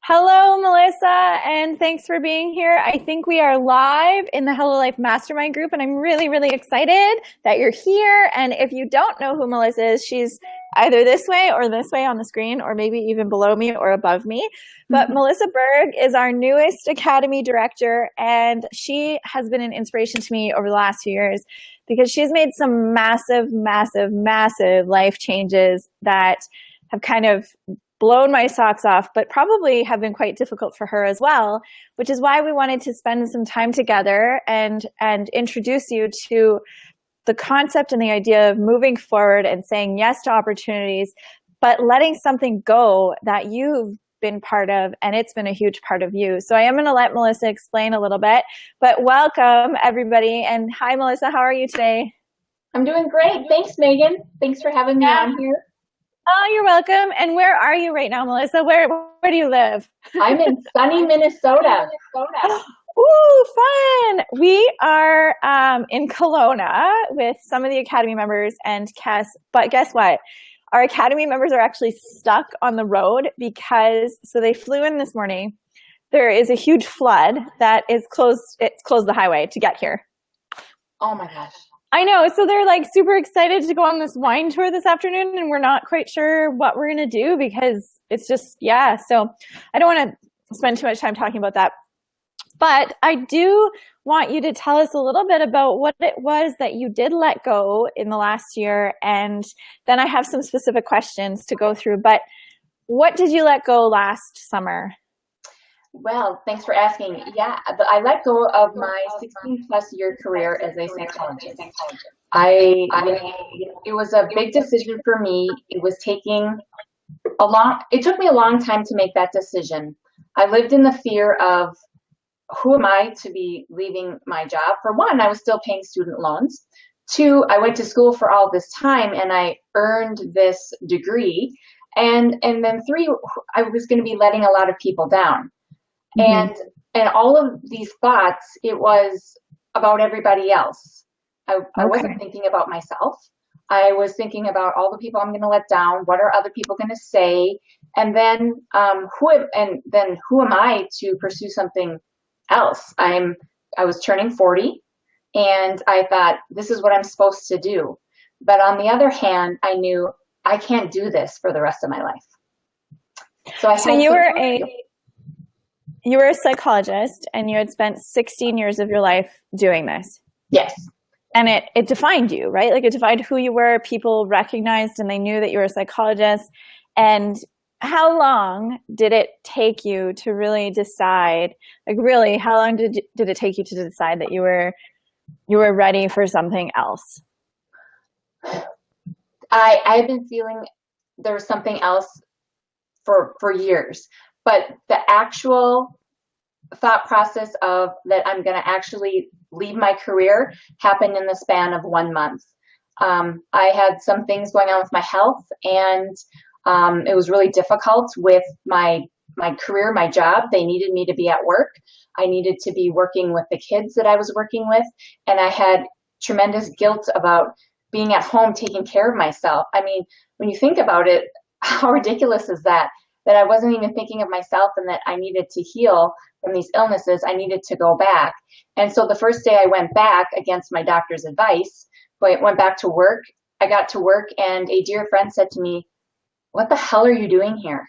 Hello, Melissa, and thanks for being here. I think we are live in the Hello Life Mastermind group, and I'm really, really excited that you're here. And if you don't know who Melissa is, she's either this way or this way on the screen, or maybe even below me or above me. But Melissa Berg is our newest Academy director, and she has been an inspiration to me over the last few years because she's made some massive, massive, massive life changes that have kind of blown my socks off, but probably have been quite difficult for her as well, which is why we wanted to spend some time together and introduce you to the concept and the idea of moving forward and saying yes to opportunities, but letting something go that you've been part of, and it's been a huge part of you. So I am going to let Melissa explain a little bit, but welcome everybody. And hi, Melissa, how are you today? I'm doing great. Thanks, Megan. Thanks for having me on here. Oh, you're welcome. And where are you right now, Melissa? Where do you live? I'm in sunny Minnesota. Ooh, fun. We are in Kelowna with some of the Academy members and but guess what? Our Academy members are actually stuck on the road so they flew in this morning. There is a huge flood that is closed. It's closed the highway to get here. Oh my gosh. I know. So they're like super excited to go on this wine tour this afternoon, and we're not quite sure what we're going to do because it's just, yeah. So I don't want to spend too much time talking about that. But I do want you to tell us a little bit about what it was that you did let go in the last year. And then I have some specific questions to go through. But what did you let go last summer? Well, thanks for asking. Yeah, I let go of my 16-plus year career as a psychologist. It was a big decision for me. It took me a long time to make that decision. I lived in the fear of, who am I to be leaving my job? For one, I was still paying student loans. Two, I went to school for all this time and I earned this degree. And then three, I was going to be letting a lot of people down. And all of these thoughts, it was about everybody else. I wasn't thinking about myself. I was thinking about all the people I'm going to let down. What are other people going to say? And then who am I to pursue something else? I was turning 40, and I thought, this is what I'm supposed to do. But on the other hand, I knew I can't do this for the rest of my life. So you were a psychologist, and you had spent 16 years of your life doing this. Yes. And it defined you, right? Like, it defined who you were. People recognized and they knew that you were a psychologist. And how long did it take you to really decide, like, really, how long did it take you to decide that you were ready for something else? I've been feeling there was something else for years. But the actual thought process of that I'm going to actually leave my career happened in the span of 1 month. I had some things going on with my health, and it was really difficult with my career, my job. They needed me to be at work. I needed to be working with the kids that I was working with, and I had tremendous guilt about being at home taking care of myself. I mean, when you think about it, how ridiculous is that? That I wasn't even thinking of myself and that I needed to heal from these illnesses. I needed to go back. And so the first day I went back against my doctor's advice, went back to work. I got to work and a dear friend said to me, "What the hell are you doing here?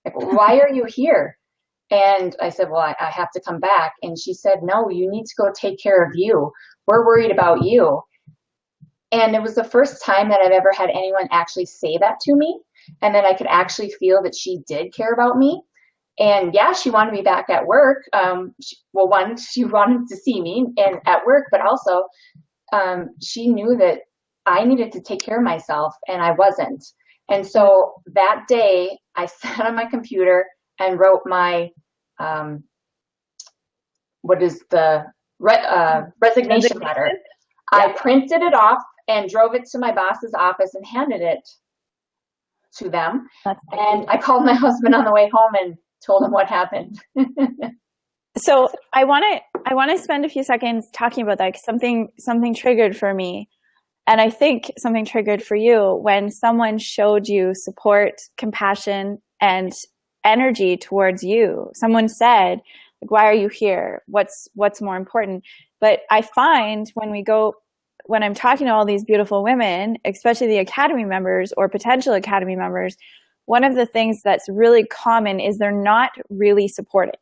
Like, why are you here?" And I said, "Well, I have to come back." And she said, "No, you need to go take care of you. We're worried about you." And it was the first time that I've ever had anyone actually say that to me. And then I could actually feel that she did care about me. And yeah, she wanted me back at work. She wanted to see me and at work, but also she knew that I needed to take care of myself, and I wasn't. And so that day, I sat on my computer and wrote my resignation letter. I printed it off and drove it to my boss's office and handed it to them. And I called my husband on the way home and told him what happened. So I want to spend a few seconds talking about that, because something triggered for me. And I think something triggered for you when someone showed you support, compassion, and energy towards you. Someone said, like, why are you here? What's more important? But I find when I'm talking to all these beautiful women, especially the Academy members or potential Academy members, one of the things that's really common is they're not really supported.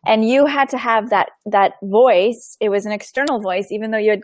And you had to have that voice. It was an external voice, even though you had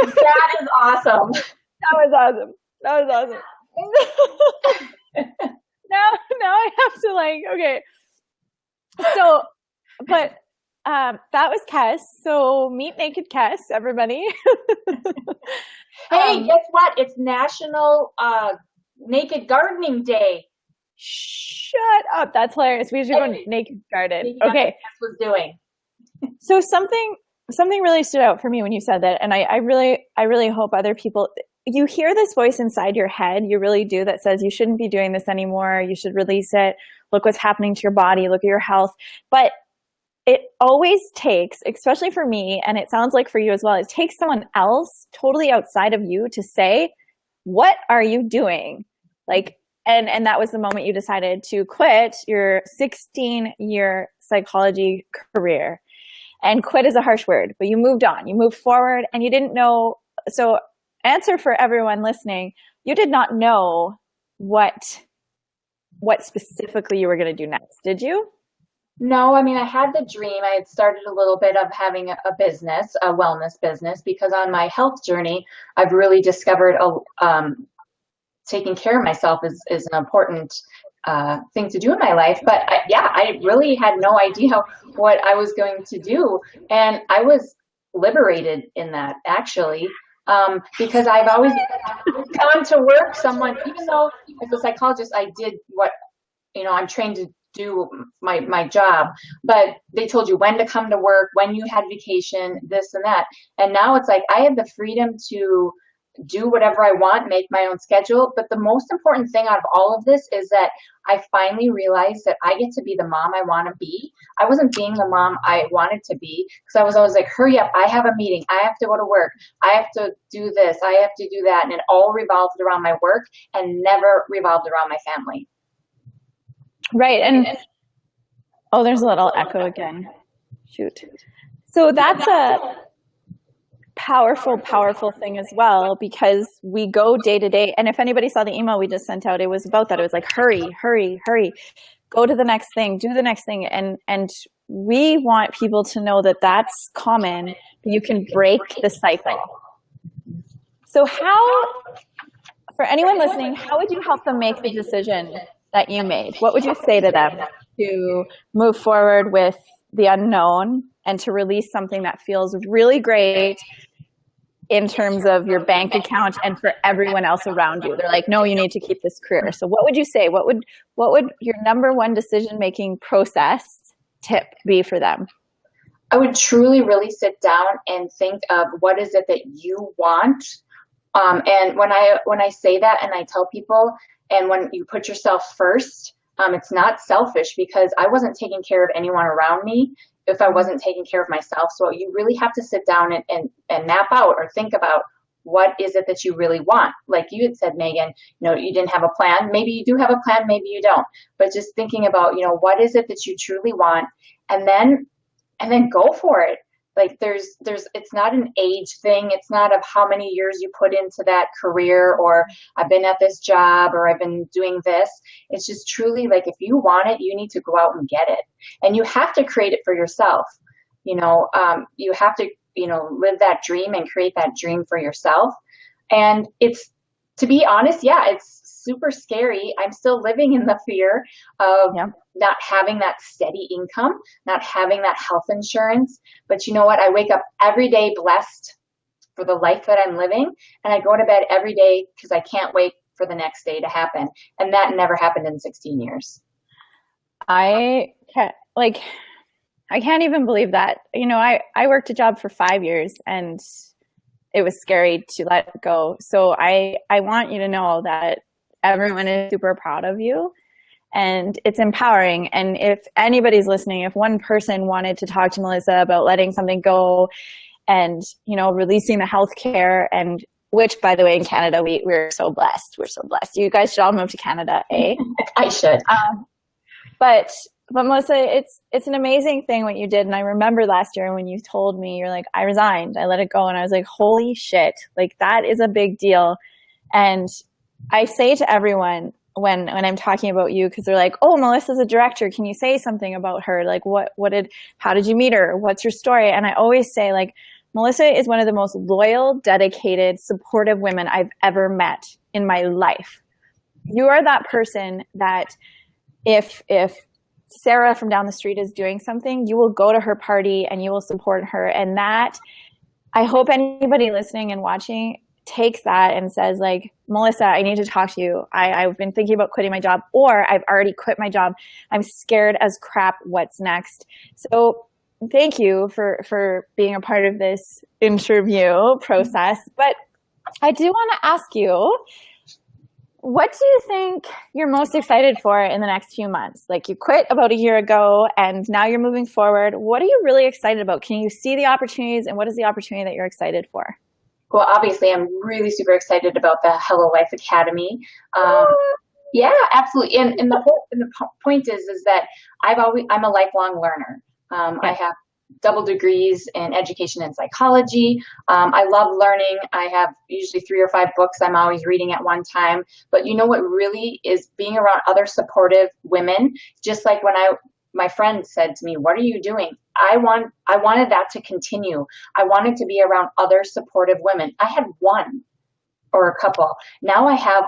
That is awesome. That was awesome. That was awesome. now I have to okay. So, but that was Kes. So meet Naked Kes, everybody. Hey, guess what? It's National Naked Gardening Day. Shut up. That's hilarious. We should go naked garden. Okay. Kes was doing. So something really stood out for me when you said that, and I really hope other people. You hear this voice inside your head, you really do, that says you shouldn't be doing this anymore. You should release it. Look what's happening to your body. Look at your health. But it always takes, especially for me, and it sounds like for you as well, it takes someone else totally outside of you to say, what are you doing? And that was the moment you decided to quit your 16-year psychology career. And quit is a harsh word, but you moved on. You moved forward, and you didn't know. So answer for everyone listening, you did not know what specifically you were going to do next, did you? No, I mean, I had the dream. I had started a little bit of having a business, a wellness business, because on my health journey, I've really discovered taking care of myself is an important thing to do in my life. But I really had no idea what I was going to do. And I was liberated in that, actually, because I've always gone to work even though as a psychologist, I did what, I'm trained to do my job, but they told you when to come to work, when you had vacation, this and that. And now it's like I have the freedom to do whatever I want, make my own schedule. But the most important thing out of all of this is that I finally realized that I get to be the mom I want to be. I wasn't being the mom I wanted to be because I was always like, hurry up, I have a meeting, I have to go to work, I have to do this, I have to do that. And it all revolved around my work and never revolved around my family. Right. And there's a little echo again. Shoot. So that's a powerful thing as well, because we go day to day. And if anybody saw the email we just sent out, it was about that. It was like, hurry, go to the next thing, do the next thing. And we want people to know that that's common, but you can break the cycle. So for anyone listening, how would you help them make the decision that you made? What would you say to them to move forward with the unknown and to release something that feels really great in terms of your bank account and for everyone else around you? They're like, no, you need to keep this career. So what would you say? What would your number one decision-making process tip be for them? I would truly really sit down and think of what is it that you want. And when I say that and I tell people, and when you put yourself first, it's not selfish, because I wasn't taking care of anyone around me if I wasn't taking care of myself. So you really have to sit down and map out or think about what is it that you really want. Like you had said, Megan, you didn't have a plan. Maybe you do have a plan, maybe you don't. But just thinking about, what is it that you truly want, and then go for it. Like it's not an age thing. It's not of how many years you put into that career, or I've been at this job, or I've been doing this. It's just truly like, if you want it, you need to go out and get it. And you have to create it for yourself. You have to, live that dream and create that dream for yourself. And it's, to be honest, it's super scary. I'm still living in the fear of not having that steady income, not having that health insurance. But you know what? I wake up every day blessed for the life that I'm living, and I go to bed every day because I can't wait for the next day to happen. And that never happened in 16 years. I can't even believe that. I worked a job for 5 years, and it was scary to let go. So I want you to know that everyone is super proud of you. and it's empowering. And if anybody's listening, if one person wanted to talk to Melissa about letting something go and, you know, releasing the healthcare, and which, by the way, in Canada, we're so blessed. We're so blessed. You guys should all move to Canada, eh? I should. But Melissa, it's an amazing thing what you did. And I remember last year when you told me, you're like, I resigned, I let it go. And I was like, holy shit, like that is a big deal. And I say to everyone when I'm talking about you, because they're like, oh, Melissa's a director, can you say something about her? Like how did you meet her? What's your story? And I always say, like, Melissa is one of the most loyal, dedicated, supportive women I've ever met in my life. You are that person that if Sarah from down the street is doing something, you will go to her party and you will support her. And that, I hope anybody listening and watching takes that and says, like, Melissa, I need to talk to you. I've been thinking about quitting my job, or I've already quit my job. I'm scared as crap. What's next? So thank you for being a part of this interview process. But I do want to ask you, what do you think you're most excited for in the next few months? Like, you quit about a year ago and now you're moving forward. What are you really excited about? Can you see the opportunities, and what is the opportunity that you're excited for? Well, obviously, I'm really super excited about the Hello Life Academy. Yeah, absolutely. And the point is that I'm a lifelong learner. I have double degrees in education and psychology. I love learning. I have usually 3 or 5 books I'm always reading at one time. But you know what really is being around other supportive women, just like when my friend said to me, what are you doing? I wanted that to continue. I wanted to be around other supportive women. I had one or a couple. Now I have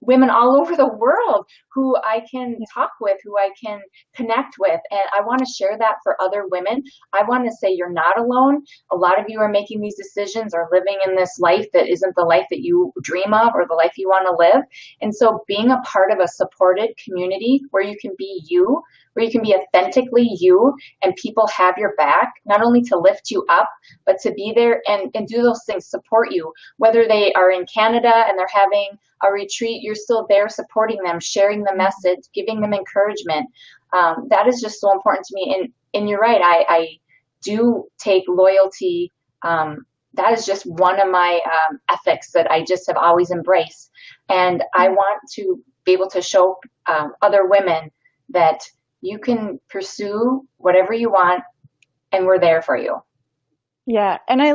women all over the world who I can talk with, who I can connect with. And I want to share that for other women. I want to say you're not alone. A lot of you are making these decisions or living in this life that isn't the life that you dream of or the life you want to live. And so being a part of a supported community where you can be you, where you can be authentically you, and people have your back, not only to lift you up, but to be there and do those things, support you. Whether they are in Canada and they're having a retreat, you're still there supporting them, sharing the message, giving them encouragement. That is just so important to me. And you're right, I do take loyalty. That is just one of my ethics that I just have always embraced. And I want to be able to show other women that you can pursue whatever you want, and we're there for you. Yeah. And I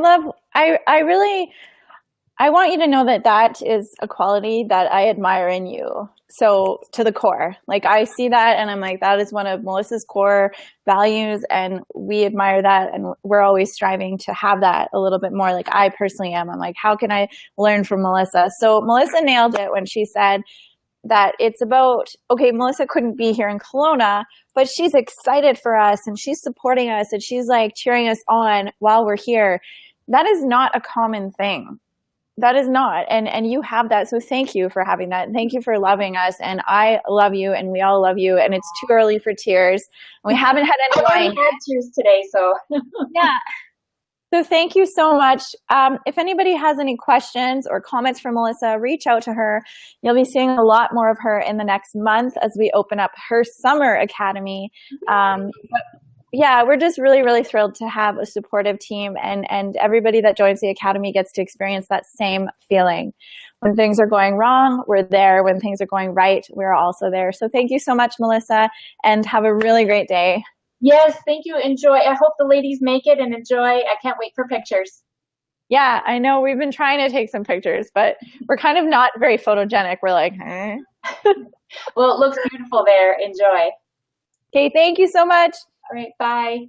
want you to know that that is a quality that I admire in you. So to the core, like, I see that and I'm like, that is one of Melissa's core values, and we admire that. And we're always striving to have that a little bit more. Like, I personally am. I'm like, how can I learn from Melissa? So Melissa nailed it when she said that it's about, okay, Melissa couldn't be here in Kelowna, but she's excited for us and she's supporting us and she's like cheering us on while we're here. That is not a common thing. That is not. And you have that. So thank you for having that. Thank you for loving us. And I love you, and we all love you. And it's too early for tears. We haven't had any wine. I already had tears today, so. Yeah. So thank you so much. If anybody has any questions or comments for Melissa, reach out to her. You'll be seeing a lot more of her in the next month as we open up her summer academy. But yeah, we're just really, really thrilled to have a supportive team, and everybody that joins the academy gets to experience that same feeling. When things are going wrong, we're there. When things are going right, we're also there. So thank you so much, Melissa, and have a really great day. Yes, thank you. Enjoy. I hope the ladies make it and enjoy. I can't wait for pictures. Yeah, I know we've been trying to take some pictures, but we're kind of not very photogenic. We're like, eh. Well, it looks beautiful there. Enjoy. Okay, thank you so much. All right, bye.